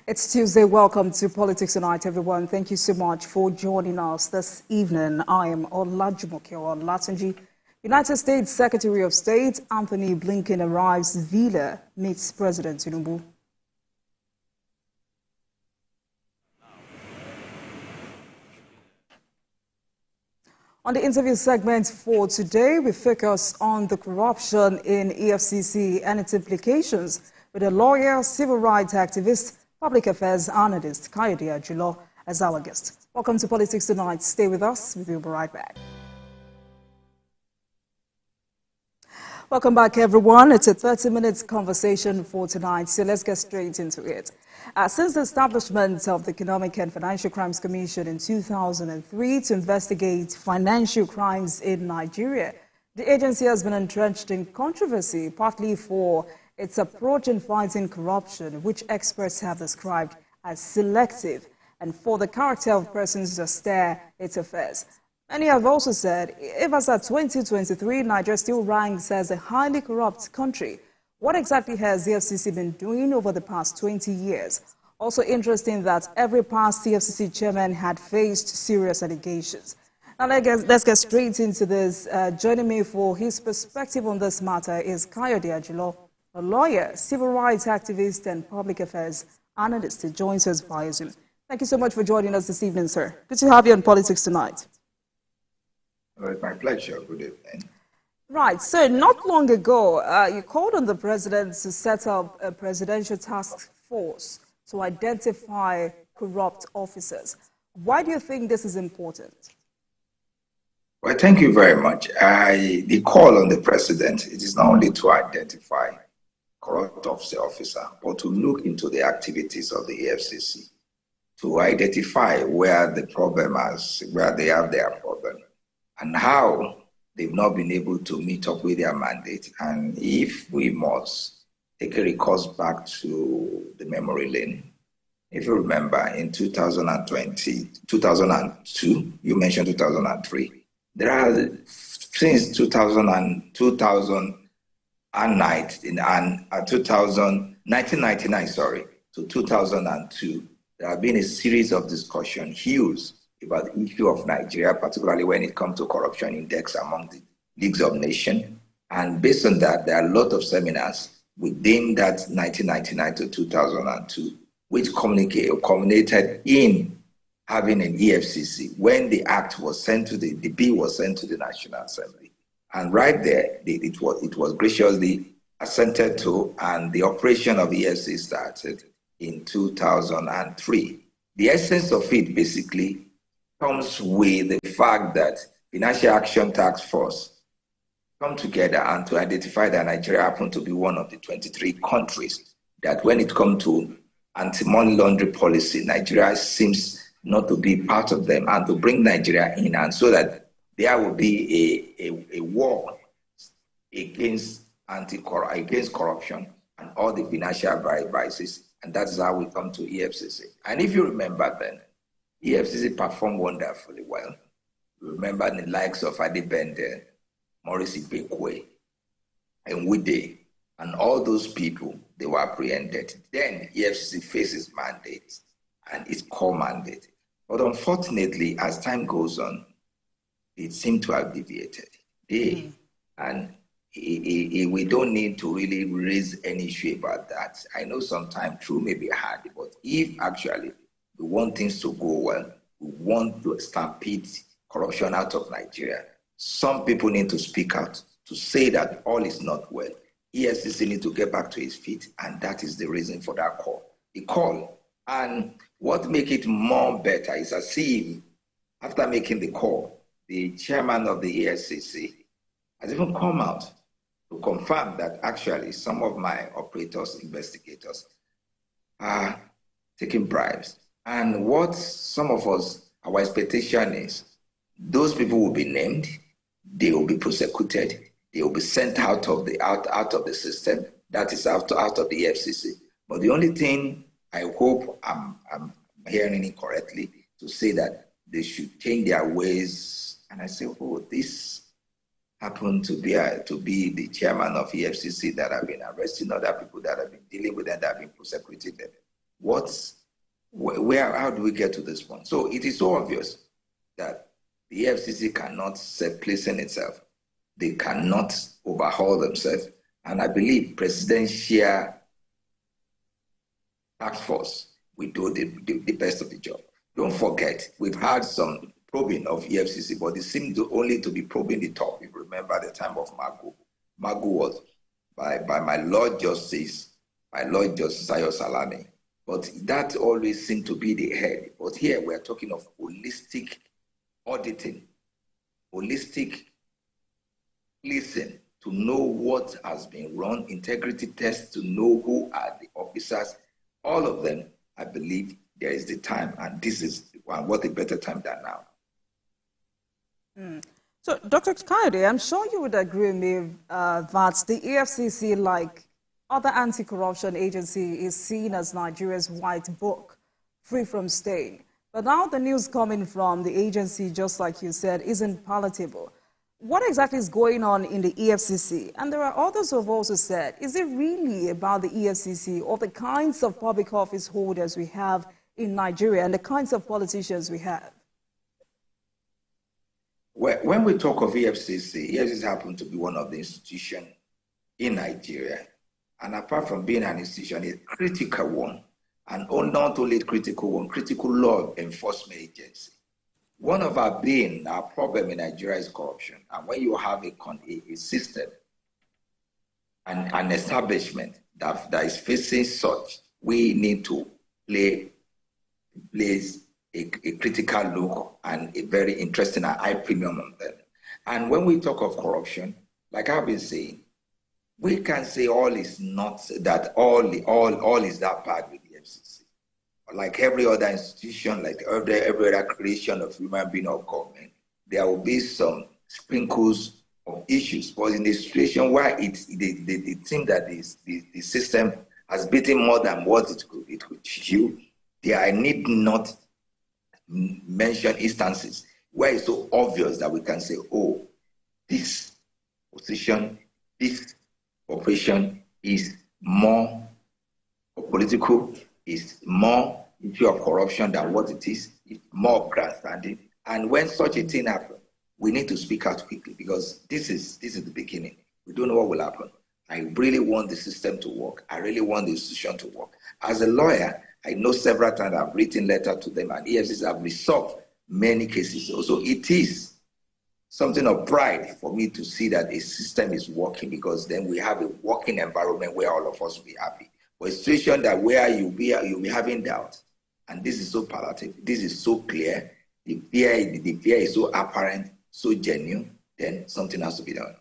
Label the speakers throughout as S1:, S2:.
S1: It's Tuesday. Welcome to Politics Tonight, everyone. Thank you so much for joining us this evening. I am Olajumoke Olatunji. United States Secretary of State Anthony Blinken arrives Villa, meets President Tinubu. On the interview segment for today, we focus on the corruption in Efcc and its implications with a lawyer, civil rights activist, Public Affairs Analyst Kayode Ajulo as our guest. Welcome to Politics Tonight. Stay with us. We'll be right back. Welcome back, everyone. It's a 30-minute conversation for tonight, so let's get straight into it. Since the establishment of the Economic and Financial Crimes Commission in 2003 to investigate financial crimes in Nigeria, the agency has been entrenched in controversy, partly for its approach in fighting corruption, which experts have described as selective, and for the character of persons that steer its affairs. Many have also said, if as at 2023, Nigeria still ranks as a highly corrupt country, what exactly has the FCC been doing over the past 20 years? Also interesting that every past CFCC chairman had faced serious allegations. Now let's get straight into this. Joining me for his perspective on this matter is Kayode Ajulo, a lawyer, civil rights activist, and public affairs analyst. He joins us via Zoom. Thank you so much for joining us this evening, sir. Good to have you on Politics Tonight.
S2: Well, it's my pleasure. Good evening.
S1: Right. So not long ago, you called on the president to set up a presidential task force to identify corrupt officers. Why do you think this is important?
S2: Well, thank you very much. The call on the president, it is not only to identify corrupt officer, but to look into the activities of the EFCC, to identify where the problem is, where they have their problem, and how they've not been able to meet up with their mandate. And if we must take a recourse back to the memory lane, if you remember in 2002, you mentioned 2003, there are, since 1999, to 2002, there have been a series of discussion, hues, about the issue of Nigeria, particularly when it comes to corruption index among the leagues of nations. And based on that, there are a lot of seminars within that 1999 to 2002, which culminated in having an EFCC when the act was sent to the bill was sent to the National Assembly. And right there, it was graciously assented to, and the operation of EFCC started in 2003. The essence of it basically comes with the fact that Financial Action Task Force come together and to identify that Nigeria happened to be one of the 23 countries that when it comes to anti-money laundering policy, Nigeria seems not to be part of them, and to bring Nigeria in, and so that there will be a war against corruption and all the financial vices, and that's how we come to EFCC. And if you remember then, EFCC performed wonderfully well. Remember the likes of Adibende, Maurice Ibekwe, and Wide, and all those people, they were apprehended. Then EFCC faces mandate, and its core mandate. But unfortunately, as time goes on, it seemed to have deviated. And we don't need to really raise any issue about that. I know sometimes true may be hard, but if actually we want things to go well, we want to stampede corruption out of Nigeria, some people need to speak out to say that all is not well. EFCC need to get back to its feet, and that is the reason for that call. The call. And what makes it more better is as if, after making the call, the chairman of the EFCC has even come out to confirm that actually some of my operators, investigators, are taking bribes. And what some of us, our expectation is, those people will be named, they will be prosecuted, they will be sent out of the system, that is out of the EFCC. But the only thing I hope I'm hearing it correctly to say that they should change their ways. And I say, oh, this happen to be the chairman of Efcc that have been arresting other people that have been dealing with them, that have been prosecuted. How do we get to this point? So it is so obvious that the Efcc cannot self-policing itself. They cannot overhaul themselves. And I believe presidential task force will do the best of the job. Don't forget, we've had some probing of EFCC, but it seemed only to be probing the top. If you remember the time of Magu. Magu was by my Lord Justice Ayo Salami. But that always seemed to be the head. But here we're talking of holistic auditing, holistic listen to know what has been run, integrity tests to know who are the officers. All of them, I believe there is the time, and this is what a better time than now.
S1: So, Dr. Kayode, I'm sure you would agree with me that the EFCC, like other anti-corruption agency, is seen as Nigeria's white book, free from stain. But now the news coming from the agency, just like you said, isn't palatable. What exactly is going on in the EFCC? And there are others who have also said, is it really about the EFCC or the kinds of public office holders we have in Nigeria and the kinds of politicians we have?
S2: When we talk of EFCC happens to be one of the institutions in Nigeria. And apart from being an institution, a critical one, and not only critical one, critical law enforcement agency. One of our problem in Nigeria is corruption. And when you have a system and an establishment that is facing such, we need to place a critical look and a very interesting and high premium on them. And when we talk of corruption, like I've been saying, we can say all is not that all is that bad with the FCC. Like every other institution, like every other creation of human being or government, there will be some sprinkles of issues. But in the situation where it seems that the system has beaten more than what it could chew, I need not mention instances where it's so obvious that we can say, oh, this position, this operation is more political, is more issue of corruption than what it is. It's more grandstanding. And when such a thing happens, we need to speak out quickly because this is the beginning. We don't know what will happen. I really want the system to work. I really want the institution to work. As a lawyer, I know several times I've written letters to them and EFCC have resolved many cases. So it is something of pride for me to see that a system is working because then we have a working environment where all of us will be happy. But a situation that where you'll be having doubts, and this is so palatable, this is so clear, the fear is so apparent, so genuine, then something has to be done.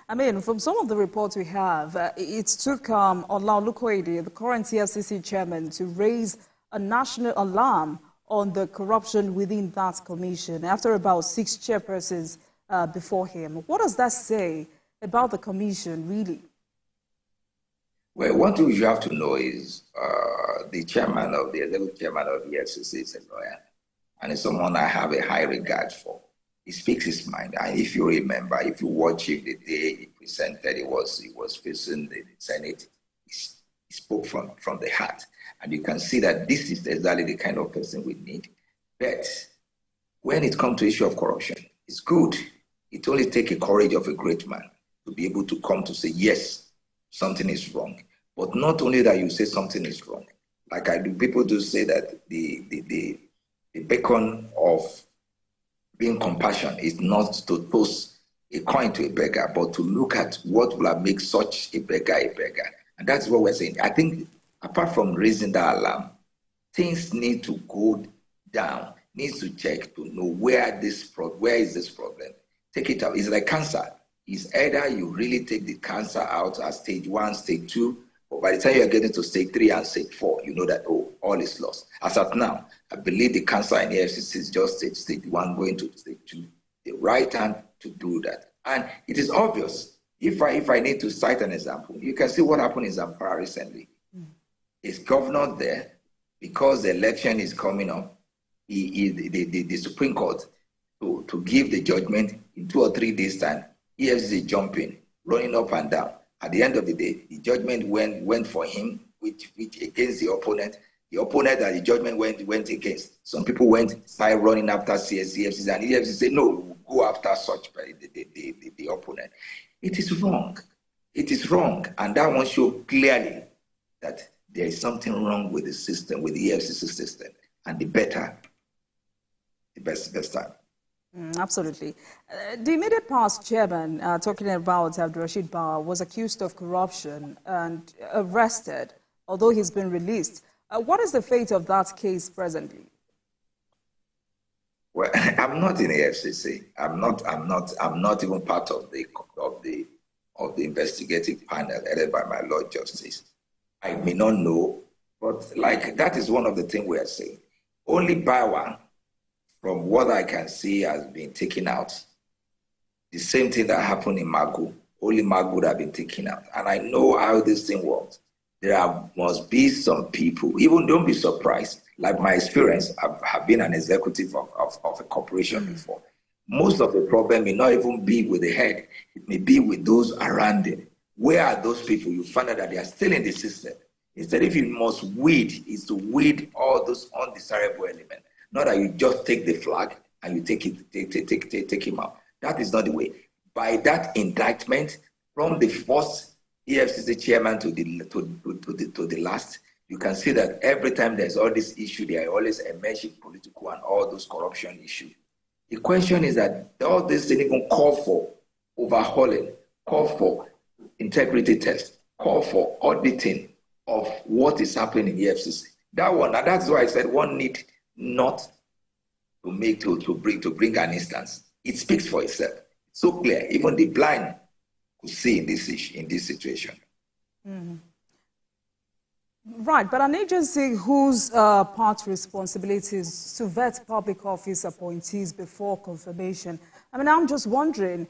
S1: I mean, from some of the reports we have, it took Kayode, the current EFCC chairman, to raise a national alarm on the corruption within that commission after about 6 chairpersons before him. What does that say about the commission, really?
S2: Well, one thing you have to know is the executive chairman of the EFCC is a lawyer, and it's someone I have a high regard for. He speaks his mind, and if you remember, if you watch him the day he presented, he was facing the Senate. He spoke from the heart, and you can see that this is exactly the kind of person we need. But when it comes to issue of corruption, it's good. It only takes the courage of a great man to be able to come to say, yes, something is wrong. But not only that you say something is wrong. Like people do say that the beacon of being compassion is not to toss a coin to a beggar, but to look at what will make such a beggar a beggar. And that's what we're saying. I think apart from raising that alarm, things need to go down, needs to check to know where is this problem. Take it out. It's like cancer. It's either you really take the cancer out at stage 1, stage 2, but by the time you're getting to stage 3 and stage 4, you know that, oh, all is lost. As of now, I believe the cancer in the FCC is just stage 1 going to stage 2. The right time to do that. And it is obvious. If I need to cite an example, you can see what happened in Zamfara recently. Is governor there, because the election is coming up, the Supreme Court, to give the judgment, in 2 or 3 days' time, EFCC jumping, running up and down. At the end of the day, the judgment went for him, which against the opponent. The opponent that the judgment went against. Some people started running after EFCC, and EFCC said, no, we'll go after such the opponent. It is wrong. It is wrong. And that one showed clearly that there is something wrong with the system, with the EFCC system, and the best time.
S1: Absolutely. The immediate past chairman, talking about Abdulrasheed Bauer, was accused of corruption and arrested, although he's been released. What is the fate of that case presently?
S2: Well, I'm not in the FCC. I'm not even part of the investigative panel headed by my Lord Justice. I may not know, but that is one of the things we are saying. Only Bauer, from what I can see, has been taken out. The same thing that happened in Magu, only Magu would have been taken out. And I know how this thing works. Must be some people, even don't be surprised, like my experience, I've been an executive of a corporation before. Most of the problem may not even be with the head, it may be with those around him. Where are those people? You find out that they are still in the system. Instead, if you must weed, is to weed all those undesirable elements. Not that you just take the flag and you take him out. That is not the way. By that indictment, from the first EFCC chairman to the last, you can see that every time there's all this issue, they are always emerging political and all those corruption issues. The question is that all this didn't even call for overhauling, call for integrity test, call for auditing of what is happening in the EFCC. That one, and that's why I said one need not to bring an instance. It speaks for itself. So clear, even the blind could see in this situation.
S1: Mm-hmm. Right, but an agency whose part responsibility is to vet public office appointees before confirmation. I mean, I'm just wondering,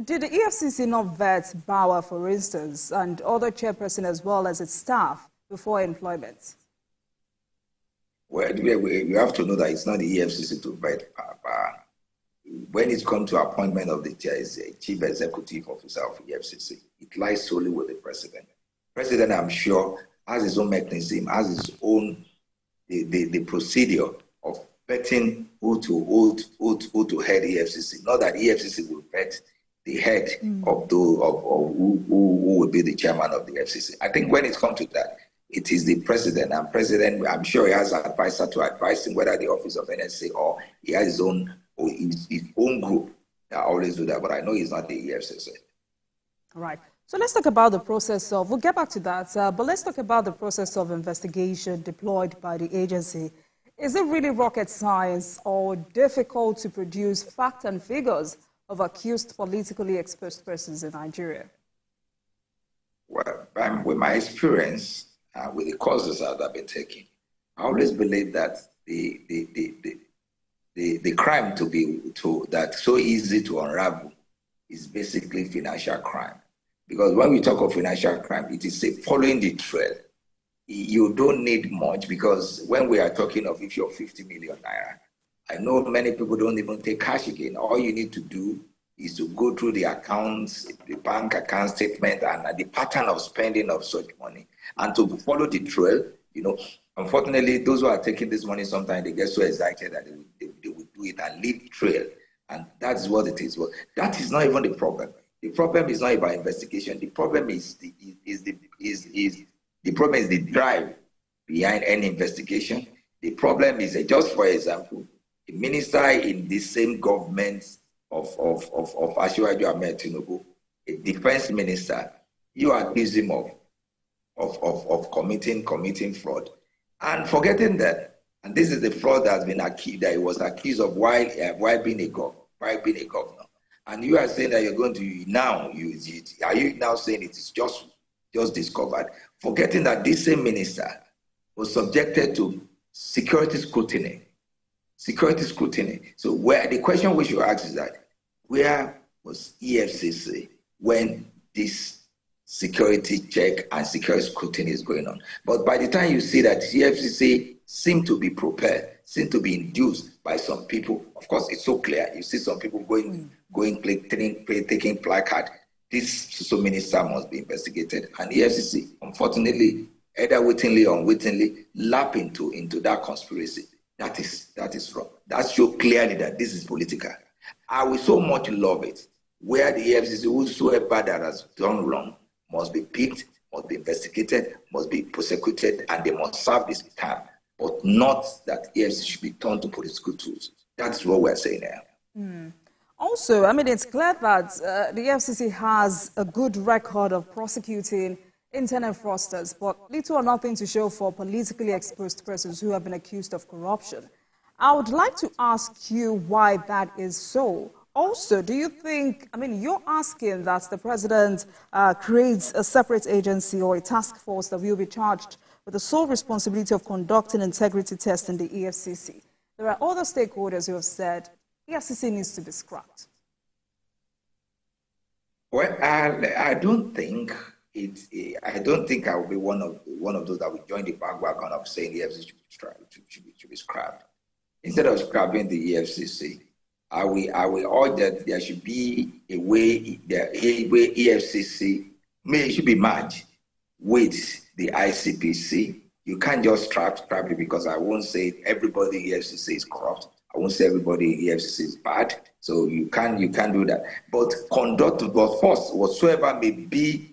S1: did the EFCC not vet Bauer, for instance, and other chairperson as well as its staff before employment?
S2: Well, we have to know that it's not the EFCC to vet Bauer. When it comes to appointment of the chief executive officer of EFCC, it lies solely with the president. President, I'm sure, has his own mechanism, has his own the procedure of vetting who to head EFCC. Not that EFCC will vet the head of who will be the chairman of the FCC. I think when it comes to that, it is the president, and president, I'm sure he has an advisor to advise him, whether the office of NSA or he has his own group that always do that. But I know he's not the EFCC.
S1: All right. So let's talk about the process of, we'll get back to that, but let's talk about the process of investigation deployed by the agency. Is it really rocket science or difficult to produce facts and figures of accused politically exposed persons in Nigeria?
S2: Well, with my experience, with the courses that I've been taking, I always believe that the crime that's so easy to unravel is basically financial crime. Because when we talk of financial crime, it is following the trail. You don't need much, because when we are talking of if you're 50 million naira, I know many people don't even take cash again. All you need to do is to go through the accounts, the bank account statement, and the pattern of spending of such money, and to follow the trail. You know, unfortunately, those who are taking this money, sometimes they get so excited that they will do it and leave the trail, and that's what it is. But that is not even the problem. The problem is not about investigation. The problem is the drive behind any investigation. The problem is just for example, a minister in the same government of Kayode Ahmed Tinubu, a defense minister, you accuse him of committing fraud, and forgetting that, and this is the fraud that has been accused, that he was accused of while being a governor. And you are saying that you're going to now use it. Are you now saying it is just discovered? Forgetting that this same minister was subjected to security scrutiny. So where the question we should ask is that, where was EFCC when this security check and security scrutiny is going on? But by the time you see that EFCC seem to be prepared, seem to be induced by some people. Of course, it's so clear. You see some people taking placard. This so minister must be investigated. And the Efcc, unfortunately, either wittingly or unwittingly, lap into that conspiracy. That is wrong. That shows clearly that this is political. I will so much love it, where the Efcc, whosoever that has done wrong, must be picked, must be investigated, must be prosecuted, and they must serve this time. But not that EFCC should be turned to political tools. That's what we're saying now.
S1: Also, I mean, it's clear that the FCC has a good record of prosecuting internet fraudsters, but little or nothing to show for politically exposed persons who have been accused of corruption. I would like to ask you why that is so. Also, do you think, I mean, you're asking that the president creates a separate agency or a task force that will be charged with the sole responsibility of conducting integrity tests in the EFCC. There are other stakeholders who have said EFCC needs to be scrapped.
S2: Well, I don't think I don't think I will be one of those that will join the bandwagon of saying the EFCC should be scrapped. Instead of scrapping the EFCC, I will urge that there should be a way EFCC should be merged with the ICPC. You can't just scrap it, because I won't say everybody in EFCC is corrupt. I won't say everybody in EFCC is bad. So you can't do that. But first, whatsoever may be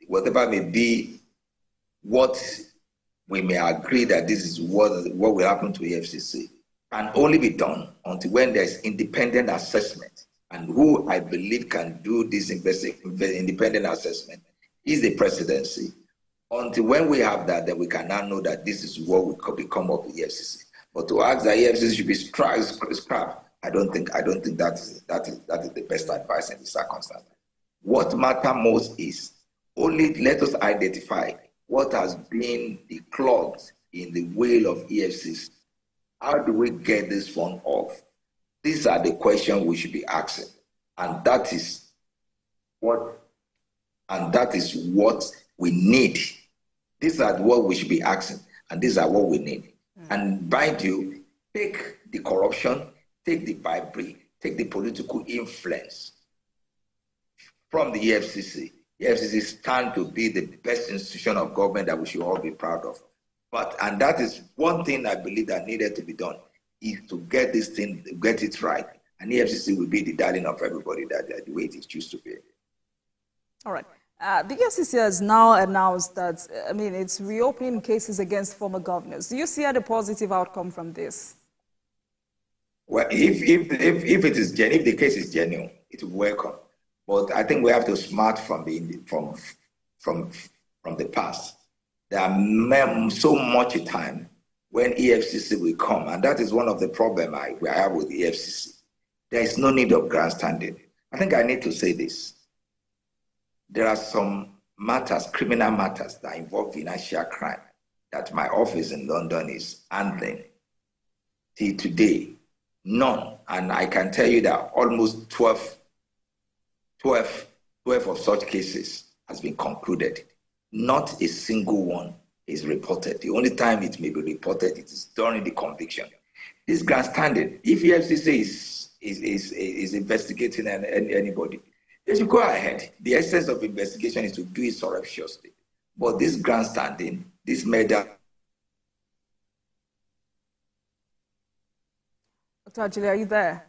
S2: whatever may be what we may agree that this is what will happen to EFCC, can only be done until when there's independent assessment. And who I believe can do this independent assessment is the presidency. Until when we have that, then we can now know that this is what will become of the EFCC. But to ask that EFCC should be scrapped, I don't think that is the best advice in the circumstance. What matters most is only let us identify what has been the clogs in the wheel of EFCC. How do we get this fund off? These are the questions we should be asking, and that is what we need. These are what we should be asking, and these are what we need. And mind you, take the corruption, take the bribery, take the political influence from the EFCC. The EFCC stands to be the best institution of government that we should all be proud of. And that is one thing I believe that needed to be done, is to get this thing, get it right. And the EFCC will be the darling of everybody, that the way it chooses to be.
S1: All right. The EFCC has now announced that, I mean, it's reopening cases against former governors. Do you see a positive outcome from this?
S2: Well, if the case is genuine, it will welcome. But I think we have to smart from the past. There are so much time when EFCC will come, and that is one of the problems I have with the EFCC. There is no need of grandstanding. I think I need to say this. There are some matters, criminal matters, that involve financial crime that my office in London is handling. Till today, none. And I can tell you that almost 12 of such cases has been concluded. Not a single one is reported. The only time it may be reported, it is during the conviction. This grandstanding, if EFCC is investigating anybody, they should go ahead. The essence of investigation is to do it surreptitiously. But this grandstanding, this murder.
S1: Dr. Ajulo, are you there?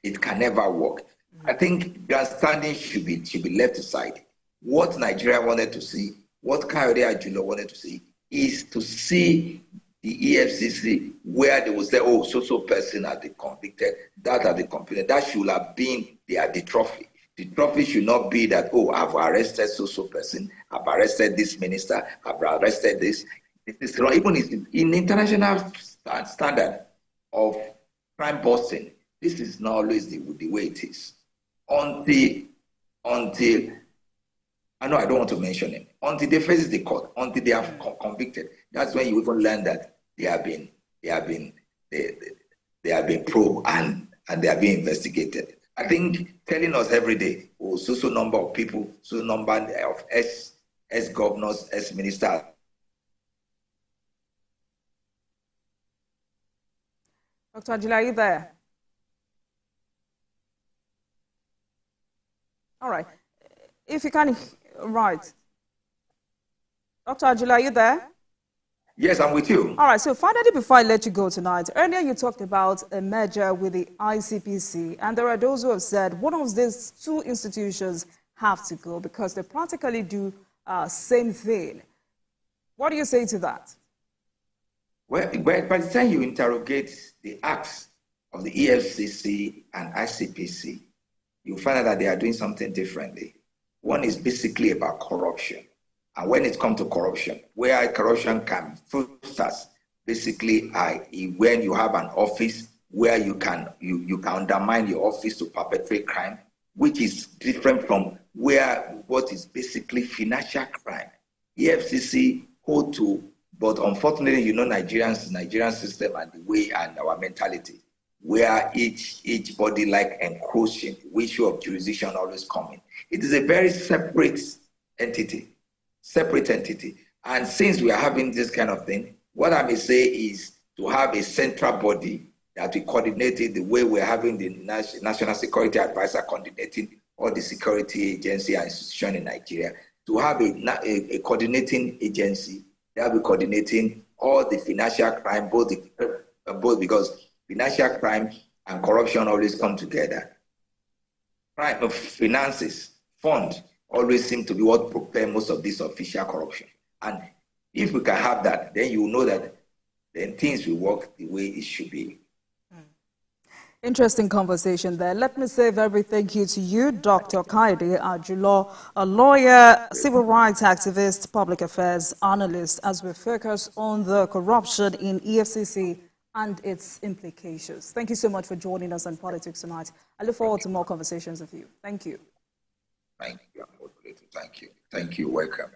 S2: It can never work. I think grandstanding should be left aside. What Nigeria wanted to see, what Kayode Ajulo wanted to see, is to see the EFCC where they will say, oh, so person has been convicted, that has been convicted. That should have been the trophy. The trophy should not be that, oh, I've arrested so person, I've arrested this minister, I've arrested this. It is not even in international standard of crime busting. This is not always the way it is. Until I know I don't want to mention him. Until they face the court, until they are convicted, that's when you even learn that they have been probed and they are being investigated. I think telling us every day, oh, so number of people, so number of ex-governors, ex-ministers.
S1: Dr. Ajulo, are you there? All right. If you can, right. Dr. Ajulo, are you there?
S2: Yes, I'm with you.
S1: All right, so finally, before I let you go tonight, earlier you talked about a merger with the ICPC, and there are those who have said one of these two institutions have to go because they practically do same thing. What do you say to that?
S2: Well, by the time you interrogate the acts of the EFCC and ICPC, you find out that they are doing something differently. One is basically about corruption. And when it comes to corruption, where corruption can first basically when you have an office where you can undermine your office to perpetrate crime, which is different from what is basically financial crime. EFCC hold to, but unfortunately, Nigerian system and the way and our mentality, where each body like encroaching, the issue of jurisdiction always coming. It is a very separate entity. And since we are having this kind of thing, what I may say is to have a central body that we coordinated the way we're having the National Security Advisor coordinating all the security agency and institution in Nigeria, to have a coordinating agency that will be coordinating all the financial crime, both because financial crime and corruption always come together. Crime of finances, fund, always seem to be what propel most of this official corruption. And if we can have that, then you will know that then things will work the way it should be.
S1: Interesting conversation there. Let me say a very thank you to you, Dr. Kayode Ajulo, a lawyer, civil rights activist, public affairs analyst, as we focus on the corruption in EFCC and its implications. Thank you so much for joining us on Politics Tonight. I look forward to more conversations with you. Thank you.
S2: Thank you. Thank you. Thank you. Welcome.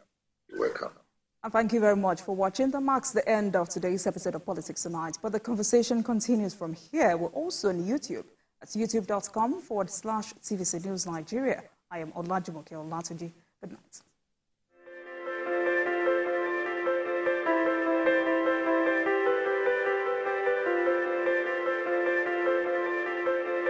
S2: You're welcome.
S1: And thank you very much for watching. That marks the end of today's episode of Politics Tonight. But the conversation continues from here. We're also on YouTube at youtube.com/TVC News Nigeria. I am Olajumoke Olatunji. Good night.